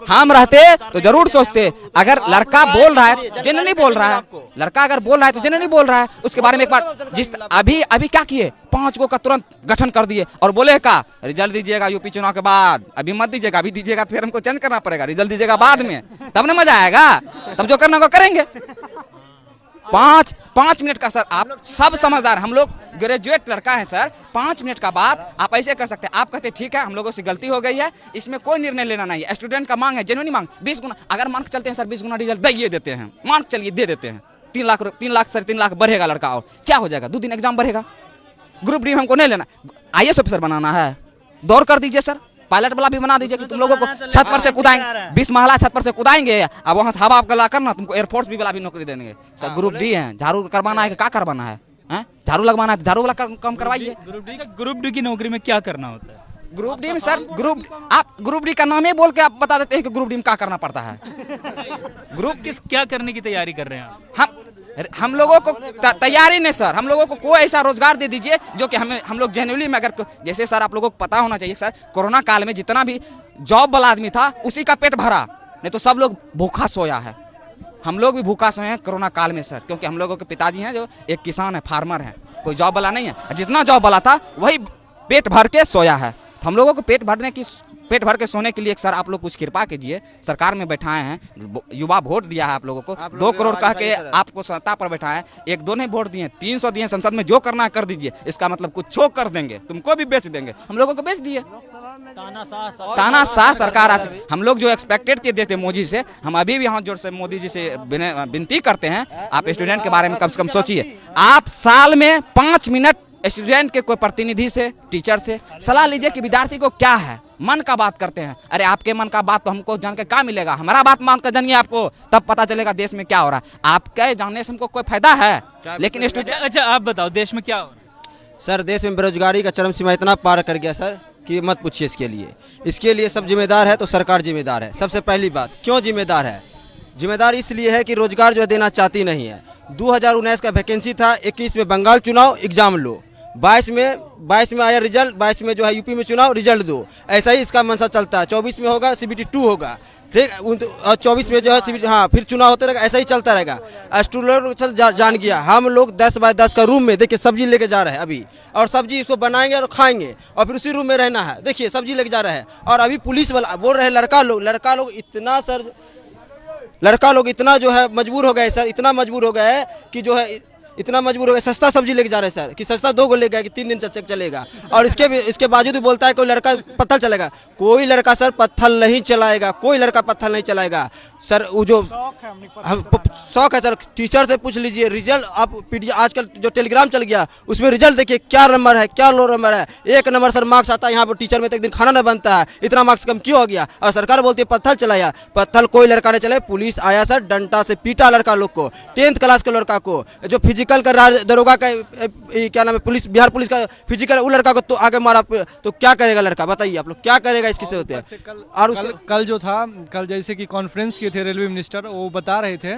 हम रहते तो जरूर सोचते। अगर लड़का बोल रहा है, जेन्युइनली बोल रहा है, लड़का अगर बोल रहा है तो जेन्युइनली बोल रहा है, उसके बारे में एक बार जिस अभी क्या किए, 5 गो का तुरंत गठन कर दिए और बोले का रिजल्ट दीजिएगा यूपी चुनाव के बाद, अभी मत दीजिएगा, अभी दीजिएगा तो फिर हमको चेंज करना पड़ेगा, रिजल्ट दीजिएगा बाद में, तब ना मजा आएगा, तब जो करना वो करेंगे। 5 मिनट का सर, आप सब समझदार, हम लोग ग्रेजुएट लड़का है सर, 5 मिनट का बात आप ऐसे कर सकते हैं। आप कहते ठीक है हम लोगों से गलती हो गई है, इसमें कोई निर्णय लेना नहीं है, स्टूडेंट का मांग है, जेन्युइन मांग, 20 गुना अगर मान के चलते हैं सर, 20 गुना रिजल्ट दे देते हैं, मान के चलिए दे देते हैं, 3 लाख 3 लाख बढ़ेगा लड़का, और क्या हो जाएगा, 2 दिन एग्जाम बढ़ेगा। ग्रुप डी हमको नहीं लेना, IAS ऑफिसर बनाना है, दौड़ कर दीजिए सर, पायलट वाला भी बना दीजिए कि तुम लोगों को छत पर से कूदाएंगे, 20 महला छत पर से कूदाएंगे, अब वहाँ से हवा आप गला करना, तुमको एयरफोर्स भी वाला भी नौकरी देंगे सर। ग्रुप डी है, झाड़ू करवाना है, क्या करवाना है, झाड़ू लगवाना है, झाड़ू वाला काम करवाइए।
ग्रुप डी की नौकरी में क्या करना होता है?
ग्रुप डी में सर, ग्रुप डी का नाम ही बोल के आप बता देते हैं कि ग्रुप डी में क्या करना पड़ता है।
क्या करने की तैयारी कर रहे हैं आप?
हम लोगों को तैयारी नहीं सर, हम लोगों को कोई ऐसा रोजगार दे दीजिए जो कि हम लोग जेन्युइनली में, अगर जैसे सर आप लोगों को पता होना चाहिए सर, कोरोना काल में जितना भी जॉब वाला आदमी था उसी का पेट भरा, नहीं तो सब लोग भूखा सोया है। हम लोग भी भूखा सोए हैं कोरोना काल में सर, क्योंकि हम लोगों के पिताजी हैं जो एक किसान है, फार्मर है, कोई जॉब वाला नहीं है, जितना जॉब वाला था वही पेट भर के सोया है। हम लोगों को पेट भर के सोने के लिए सर आप लोग कुछ कृपा कीजिए, सरकार में बैठाए हैं, युवा वोट दिया है आप लोगों को, 2 करोड़ कह के आपको सत्ता पर बैठाए हैं, 1-2 नहीं वोट दिए, 300 दिए संसद में, जो करना कर दीजिए, इसका मतलब कुछ छो कर देंगे, तुमको भी बेच देंगे, हम लोगों को बेच दिए। तानाशाह सरकार आज, हम लोग जो एक्सपेक्टेड के देते मोदी से, हम अभी भी यहाँ जोर से मोदी जी से विनती करते हैं, आप स्टूडेंट के बारे में कम से कम सोचिए। आप साल में 5 मिनट स्टूडेंट के कोई प्रतिनिधि से, टीचर से सलाह लीजिए कि विद्यार्थी को क्या है, मन का बात करते हैं। अरे आपके मन का बात तो हमको जान के क्या मिलेगा, हमारा बात मान कर जानिए आपको, तब पता चलेगा देश में क्या हो रहा है। आपके जानने से हमको कोई फायदा है, लेकिन स्टूडेंट।
अच्छा आप बताओ देश में क्या हो रहा है?
सर देश में बेरोजगारी का चरम सीमा इतना पार कर गया सर कि मत पूछिए। इसके लिए सब जिम्मेदार है तो सरकार जिम्मेदार है। सबसे पहली बात, क्यों जिम्मेदार है? जिम्मेदार इसलिए है कि रोजगार जो देना चाहती नहीं है। 2019 का वैकेंसी था, 21 में बंगाल चुनाव, एग्जाम लो, 22 में आया रिजल्ट, 22 में जो है यूपी में चुनाव, रिजल्ट दो, ऐसा ही इसका मंशा चलता है। 24 में होगा CBT 2 होगा, ठीक, और 24 में जो है CBT, हाँ फिर चुनाव होता रहेगा, ऐसा ही चलता रहेगा। स्टूडेंट जान गया, हम लोग 10 बाय 10 का रूम में देखिए सब्जी लेके जा रहे हैं अभी, और सब्जी इसको बनाएंगे और खाएंगे और फिर उसी रूम में रहना है। देखिए सब्जी लेके जा रहे हैं, और अभी पुलिस वाला बोल रहे हैं लड़का लोग इतना सर, लड़का लोग इतना जो है मजबूर हो गए सर, इतना मजबूर हो गए कि जो है इतना मजबूर हो गया, सस्ता सब्जी लेके जा रहे हैं सर, कि सस्ता 2 गो ले गया कि 3 दिन तक चलेगा, और इसके बावजूद भी बोलता है कोई लड़का पत्थर चलेगा। कोई लड़का सर पत्थर नहीं चलाएगा, कोई लड़का पत्थर नहीं चलाएगा सर। वो जो शौक है सर, टीचर से पूछ लीजिए रिजल्ट। आप आजकल जो टेलीग्राम चल गया उसमें रिजल्ट देखिए क्या नंबर है, क्या लो नंबर है, 1 नंबर सर मार्क्स आता है यहाँ पर टीचर में, तो एक दिन खाना नहीं बनता है, इतना मार्क्स कम क्यों हो गया? और सरकार बोलती है पत्थर चलाया, पत्थर कोई लड़का नहीं चले। पुलिस आया सर, डंडा से पीटा लड़का लोग को, 10th क्लास के लड़का को, जो फिजिकल कर रहा है दरोगा का, क्या नाम है, पुलिस, बिहार पुलिस का फिजिकल, वो लड़का को तो आगे मारा, तो क्या करेगा लड़का? बताइए आप लोग क्या करेगा इसके से होते हैं।
और कल जो था, कल जैसे कि कॉन्फ्रेंस किए थे रेलवे मिनिस्टर, वो बता रहे थे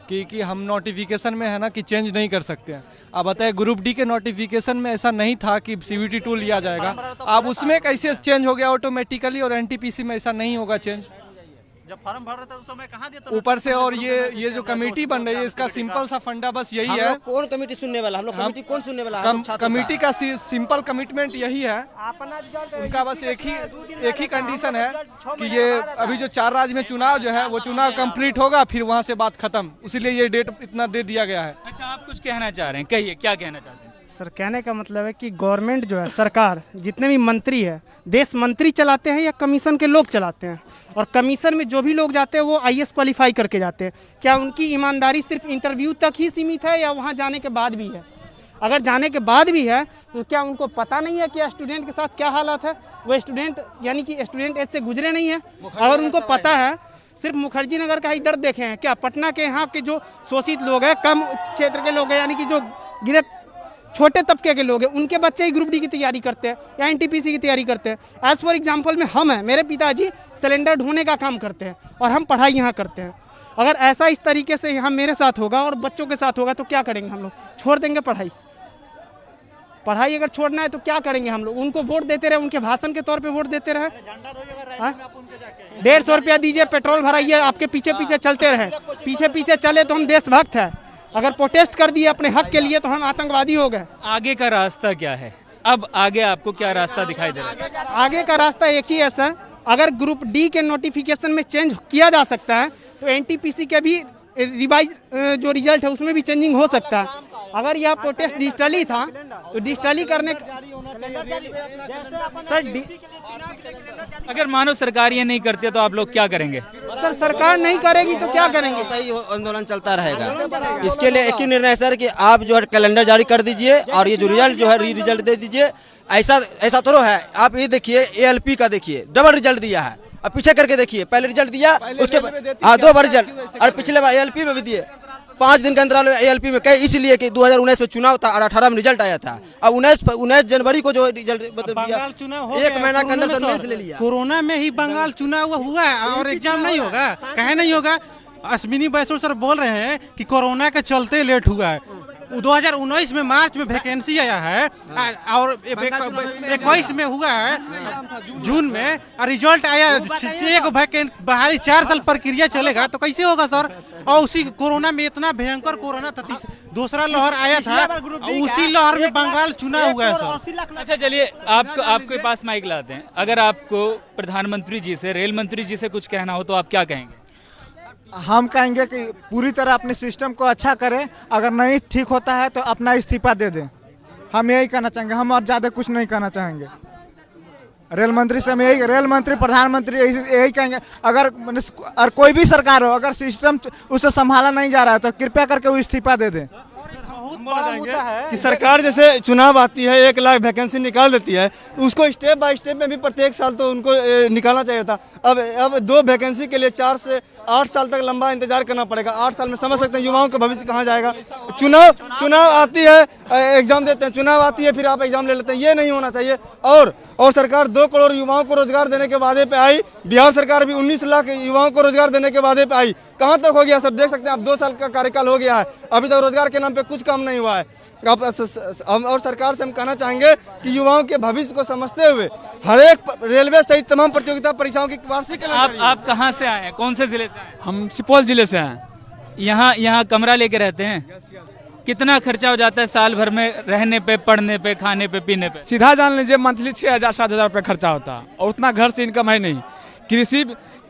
कि हम नोटिफिकेशन में है ना कि चेंज नहीं कर सकते हैं। अब बताए ग्रुप डी के नोटिफिकेशन में ऐसा नहीं था कि CBT 2 लिया जाएगा, अब उसमें कैसे चेंज हो गया ऑटोमेटिकली, और NTPC में ऐसा नहीं होगा चेंज।
जब फॉर्म भर रहे थे उस समय कहाँ देते
ऊपर से, और ये जो कमेटी बन रही है इसका सिंपल सा फंडा बस यही है।
कौन कमेटी सुनने वाला? हम लोग कमेटी कौन सुनने वाला?
कमेटी का सिंपल कमिटमेंट यही है, उनका बस एक ही कंडीशन है कि ये अभी जो 4 राज्य में चुनाव जो है वो चुनाव कंप्लीट होगा, फिर वहाँ से बात खत्म, इसीलिए ये डेट इतना दे दिया गया है।
अच्छा आप कुछ कहना चाह रहे हैं, कहिए क्या कहना चाहते हैं?
सर कहने का मतलब है कि गवर्नमेंट जो है, सरकार, जितने भी मंत्री है, देश मंत्री चलाते हैं या कमीशन के लोग चलाते हैं? और कमीशन में जो भी लोग जाते हैं वो IAS क्वालिफाई करके जाते हैं। क्या उनकी ईमानदारी सिर्फ इंटरव्यू तक ही सीमित है या वहाँ जाने के बाद भी है? अगर जाने के बाद भी है तो क्या उनको पता नहीं है कि स्टूडेंट के साथ क्या हालात है? वो स्टूडेंट यानी कि स्टूडेंट एज से गुजरे नहीं है, अगर उनको पता है, सिर्फ मुखर्जी नगर का ही दर्द देखे हैं क्या? पटना के यहाँ के जो शोषित लोग हैं, कम क्षेत्र के लोग हैं, यानी कि जो गिरे छोटे तबके के लोग हैं, उनके बच्चे ही ग्रुप डी की तैयारी करते हैं या NTPC की तैयारी करते हैं। एज फॉर एग्जाम्पल में हम हैं, मेरे पिताजी सिलेंडर ढोने का काम करते हैं और हम पढ़ाई यहाँ करते हैं। अगर ऐसा इस तरीके से यहाँ मेरे साथ होगा और बच्चों के साथ होगा तो क्या करेंगे हम लोग? छोड़ देंगे पढ़ाई। पढ़ाई अगर छोड़ना है तो क्या करेंगे हम लोग? उनको वोट देते रहे, उनके भाषण के तौर पे वोट देते रहे? 150 रुपया दीजिए, पेट्रोल भराइए, आपके पीछे पीछे चलते रहे। पीछे पीछे चले तो हम देशभक्त हैं, अगर प्रोटेस्ट कर दिए अपने हक के लिए तो हम आतंकवादी हो गए।
आगे का रास्ता क्या है? अब आगे आपको क्या रास्ता दिखाई दे रहा है?
आगे का रास्ता एक ही है सर, अगर ग्रुप डी के नोटिफिकेशन में चेंज किया जा सकता है तो एनटीपीसी के भी रिवाइज जो रिजल्ट है उसमें भी चेंजिंग हो सकता है। अगर यह प्रोटेस्ट डिजिटली था तो डिजिटली करने सर
अगर मानो सरकार ये नहीं करती तो आप लोग क्या करेंगे?
सर सरकार नहीं करेगी तो क्या करेंगे?
सही आंदोलन चलता रहेगा। इसके लिए एक ही निर्णय है सर कि आप जो है कैलेंडर जारी कर दीजिए और ये जो रिजल्ट जो है रिजल्ट दे दीजिए। ऐसा तो है, आप ये देखिए ALP का देखिए डबल रिजल्ट दिया है, अब पीछे करके देखिए, पहले रिजल्ट दिया उसके 2 बार रिजल्ट और पिछले बार ALP में भी दिए 5 दिन के अंतराल में ALP में कई, इसलिए कि 2019 में चुनाव था और 18 में रिजल्ट आया था। अब 19 जनवरी को जो रिजल्ट
बंगाल चुनाव
1 महीना के अंदर ले लिया।
कोरोना में ही बंगाल चुनाव हुआ और एग्जाम नहीं होगा, कहे नहीं होगा। अश्विनी वैष्णव सर बोल रहे हैं कि कोरोना के चलते लेट हुआ है। 2019 में मार्च में वैकेंसी आया है और 21 में हुआ है जून में और रिजल्ट आया। एक बहाली 4 साल प्रक्रिया चलेगा तो कैसे होगा सर? और उसी कोरोना में इतना भयंकर कोरोना था, दूसरा लहर आया था, उसी लहर में बंगाल चुनाव हुआ है सर।
अच्छा चलिए, आपके पास माइक लाते हैं। अगर आपको प्रधानमंत्री जी से, रेल मंत्री जी से कुछ कहना हो तो आप क्या कहेंगे?
हम कहेंगे कि पूरी तरह अपने सिस्टम को अच्छा करें, अगर नहीं ठीक होता है तो अपना इस्तीफा दे दें। हम यही कहना चाहेंगे, हम और ज़्यादा कुछ नहीं कहना चाहेंगे। रेल मंत्री से हम यही, रेल मंत्री प्रधानमंत्री यही कहेंगे, अगर और कोई भी सरकार हो अगर सिस्टम उससे संभाला नहीं जा रहा है तो कृपया करके वो इस्तीफा दे दें।
कि सरकार जैसे चुनाव आती है 1 लाख वैकेंसी निकाल देती है, उसको स्टेप बाय स्टेप में भी प्रत्येक साल तो उनको निकालना चाहिए था। अब 2 वैकेंसी के लिए 4 से 8 साल तक लंबा इंतजार करना पड़ेगा। 8 साल में समझ सकते हैं युवाओं का भविष्य कहाँ जाएगा। चुनाव आती है, एग्जाम देते हैं, चुनाव आती है फिर आप एग्जाम ले लेते हैं, ये नहीं होना चाहिए। और सरकार 2 करोड़ युवाओं को रोजगार देने के वादे पे आई, बिहार सरकार भी 19 लाख युवाओं को रोजगार देने के वादे पे आई, कहाँ तक हो गया सर? देख सकते हैं आप 2 साल का कार्यकाल हो गया है, अभी तक रोजगार के नाम पे कुछ काम नहीं हुआ है। और सरकार से हम कहना चाहेंगे कि युवाओं के भविष्य को समझते हुए हर एक रेलवे सहित तमाम प्रतियोगिता परीक्षाओं की वार्षिक।
आप कहाँ से आए हैं? कौन से जिले से आए?
हम सुपौल जिले से हैं।
यहाँ कमरा लेके रहते हैं? कितना खर्चा हो जाता है साल भर में रहने पे, पढ़ने पे, खाने पे, पीने पे?
सीधा जान लीजिए मंथली 6,000-7,000 रुपये खर्चा होता है और उतना घर से इनकम है नहीं।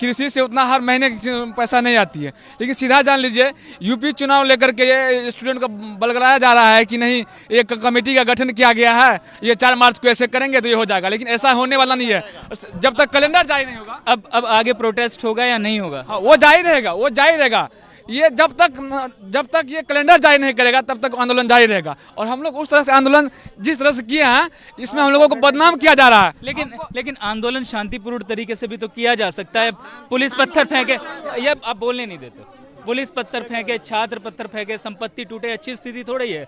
कृषि से उतना हर महीने पैसा नहीं आती है। लेकिन सीधा जान लीजिए यूपी चुनाव लेकर के ये स्टूडेंट को बलगलाया जा रहा है कि नहीं, एक कमेटी का गठन किया गया है, ये 4 मार्च को ऐसे करेंगे तो ये हो जाएगा, लेकिन ऐसा होने वाला नहीं है जब तक कैलेंडर जारी नहीं होगा।
अब आगे प्रोटेस्ट होगा या नहीं होगा?
हाँ, वो जारी रहेगा। ये जब तक ये कैलेंडर जारी नहीं करेगा तब तक आंदोलन जारी रहेगा। और हम लोग उस तरह से आंदोलन जिस तरह से किए हैं इसमें हम लोगों को बदनाम किया जा रहा है।
लेकिन आंदोलन शांतिपूर्ण तरीके से भी तो किया जा सकता है। पुलिस पत्थर फेंके, ये आप बोलने नहीं देते। पुलिस पत्थर फेंके, छात्र पत्थर फेंके, संपत्ति टूटे, अच्छी स्थिति थोड़ी है।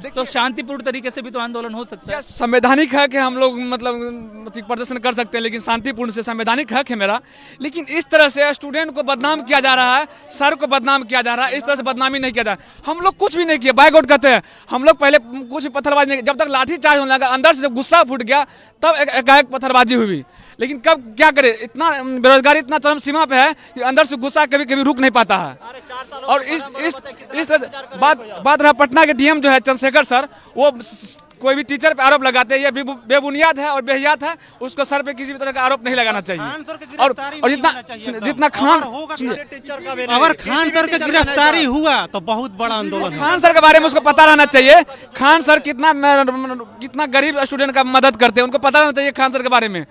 तो शांतिपूर्ण तरीके से भी तो आंदोलन हो सकता है।
संवैधानिक है कि हम लोग मतलब प्रदर्शन कर सकते हैं, लेकिन शांतिपूर्ण से संवैधानिक हक है मेरा। लेकिन इस तरह से स्टूडेंट को बदनाम किया जा रहा है, सर को बदनाम किया जा रहा है, इस तरह से बदनामी नहीं किया जा रहा। हम लोग कुछ भी नहीं किया, बाइकआउट करते हैं हम लोग। पहले कुछ भी पत्थरबाजी नहीं, जब तक लाठी चार्ज होने लगा अंदर से जब गुस्सा फूट गया तब एकाएक पत्थरबाजी हुई। लेकिन कब क्या करे, इतना बेरोजगारी इतना चरम सीमा पे है कि अंदर से गुस्सा कभी रुक नहीं पाता है। और इस तरह बात रहा पटना के डीएम जो है चंद्रशेखर सर, वो कोई भी टीचर पे आरोप लगाते हैं ये बेबुनियाद है और बेहियात है, उसको सर पे किसी भी तरह का आरोप नहीं लगाना चाहिए। और जितना खान
अगर खान सर की गिरफ्तारी हुआ तो बहुत बड़ा आंदोलन।
खान सर के बारे में उसको पता रहना चाहिए, खान सर कितना गरीब स्टूडेंट का मदद करते हैं, उनको पता रहना चाहिए खान सर के बारे में।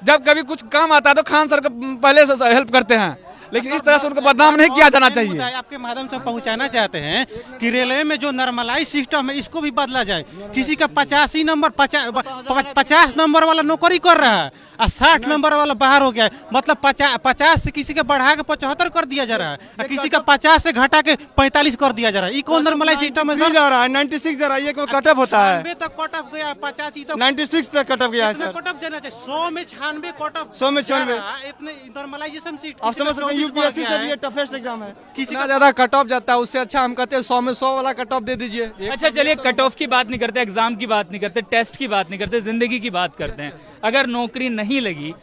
जब कभी कुछ काम आता है तो खान सर को पहले से हेल्प करते हैं, लेकिन इस तरह से उनको बदनाम नहीं किया जाना चाहिए।
आपके माध्यम से पहुंचाना चाहते हैं कि रेलवे में जो नॉर्मलाइज सिस्टम है इसको भी बदला जाए। किसी का 85 नंबर 50 नंबर वाला नौकरी कर रहा है और 60 नंबर वाला बाहर हो गया है, मतलब 50 से किसी का बढ़ा के 75 कर दिया जा रहा है और किसी का 50 से घटा के 45 कर दिया जा रहा है। ये कौन नॉर्मलाइज सिस्टम है?
जा रहा है 96 जा रहा है, ये कोई कटअप होता है।
96 तक कटअप गया, 85 तक
96 तक कटअप गया है सर।
कटअप जाना चाहिए 100 में 96 कटअप,
100 में 96
इतने नॉर्मलाइजेशन
आप समझ सकते हैं यूपीएससी से भी ये टफेस्ट एग्जाम है।
किसी का ज़्यादा कट ऑफ जाता है, उससे अच्छा हम कहते हैं 100 में 100 वाला कट ऑफ दे दीजिए।
अच्छा चलिए, कट ऑफ की बात नहीं करते, एग्जाम की बात नहीं करते, टेस्ट की बात नहीं करते, जिंदगी की बात करते हैं। अगर नौकरी नहीं लगी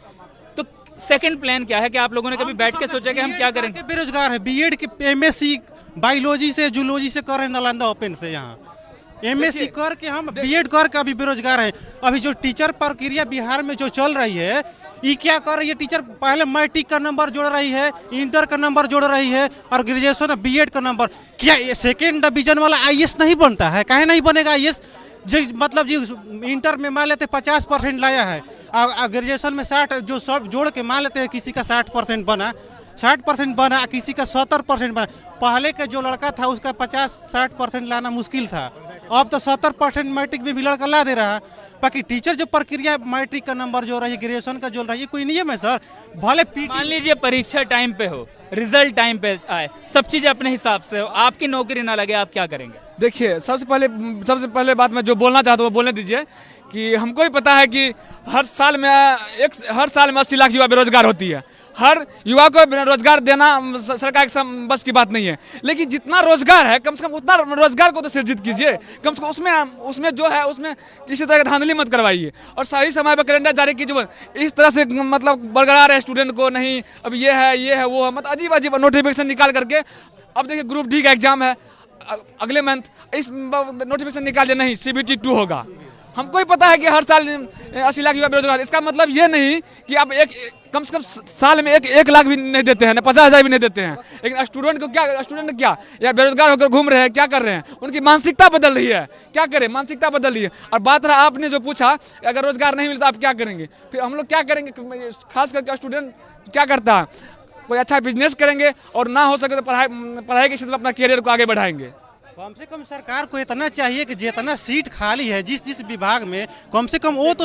तो सेकंड प्लान क्या है? कि आप लोगों ने कभी बैठ के सोचा कि हम क्या करेंगे?
बेरोजगार है, बीएड के एमएससी बायोलॉजी से जूलॉजी से कर रहे हैं नालंदा ओपन से, यहाँ एमएससी करके हम बीएड करके अभी बेरोजगार है। अभी जो टीचर प्रक्रिया बिहार में जो चल रही है, ये क्या कर रही है? टीचर पहले मैट्रिक का नंबर जोड़ रही है, इंटर का नंबर जोड़ रही है, और ग्रेजुएशन बीएड का नंबर। क्या ये सेकेंड डिवीजन वाला आईएएस नहीं बनता है? काहे नहीं बनेगा आईएएस? जो मतलब जी इंटर में मान लेते 50% लाया है, और ग्रेजुएशन में 60, जो सब जोड़ के मान लेते हैं किसी का 60% बना, 60% बना, किसी का 70% बना। पहले का जो लड़का था उसका 50-60% लाना मुश्किल था, अब तो 70% मैट्रिक में भी लड़का ला दे रहा है। बाकी टीचर जो प्रक्रिया मैट्रिक का नंबर जो रही है, ग्रेजुएशन का जो रही है, कोई नियम है सर? भले
मान लीजिए परीक्षा टाइम पे हो, रिजल्ट टाइम पे आए, सब चीजें अपने हिसाब से हो, आपकी नौकरी ना लगे, आप क्या करेंगे?
देखिए, सबसे पहले बात मैं जो बोलना चाहता हूँ वो बोलने दीजिए कि हमको ही पता है कि हर साल में 80 लाख युवा बेरोजगार होती है। हर युवा को रोजगार देना सरकार के बस की बात नहीं है, लेकिन जितना रोजगार है कम से कम उतना रोजगार को तो सृजित कीजिए। कम से कम उसमें जो है उसमें किसी तरह की धांधली मत करवाइए, और सही समय पर कैलेंडर जारी कीजिए। इस तरह से मतलब बरकरार है स्टूडेंट को, नहीं अब ये है वो है, मतलब अजीब नोटिफिकेशन निकाल करके। अब देखिए ग्रुप डी का एग्जाम है अगले मंथ, इस नोटिफिकेशन निकाल दिया, नहीं CBT 2 होगा। हमको ही पता है कि हर साल 80 लाख युवा बेरोजगार। इसका मतलब ये नहीं कि आप कम से कम साल में 1 लाख भी नहीं देते हैं, ना 50,000 भी नहीं देते हैं। लेकिन स्टूडेंट क्या या बेरोजगार होकर घूम रहे हैं, क्या कर रहे हैं? उनकी मानसिकता बदल रही है, क्या करें? मानसिकता बदल रही है। और बात रहा आपने जो पूछा, अगर रोजगार नहीं मिलता आप क्या करेंगे? फिर हम लोग क्या करेंगे? खास करके स्टूडेंट क्या करता है, कोई अच्छा बिजनेस करेंगे, और ना हो सके तो पढ़ाई के क्षेत्र में अपना करियर को आगे बढ़ाएंगे।
कम से कम सरकार को इतना चाहिए कि जितना सीट खाली है जिस विभाग में, कम से कम वो तो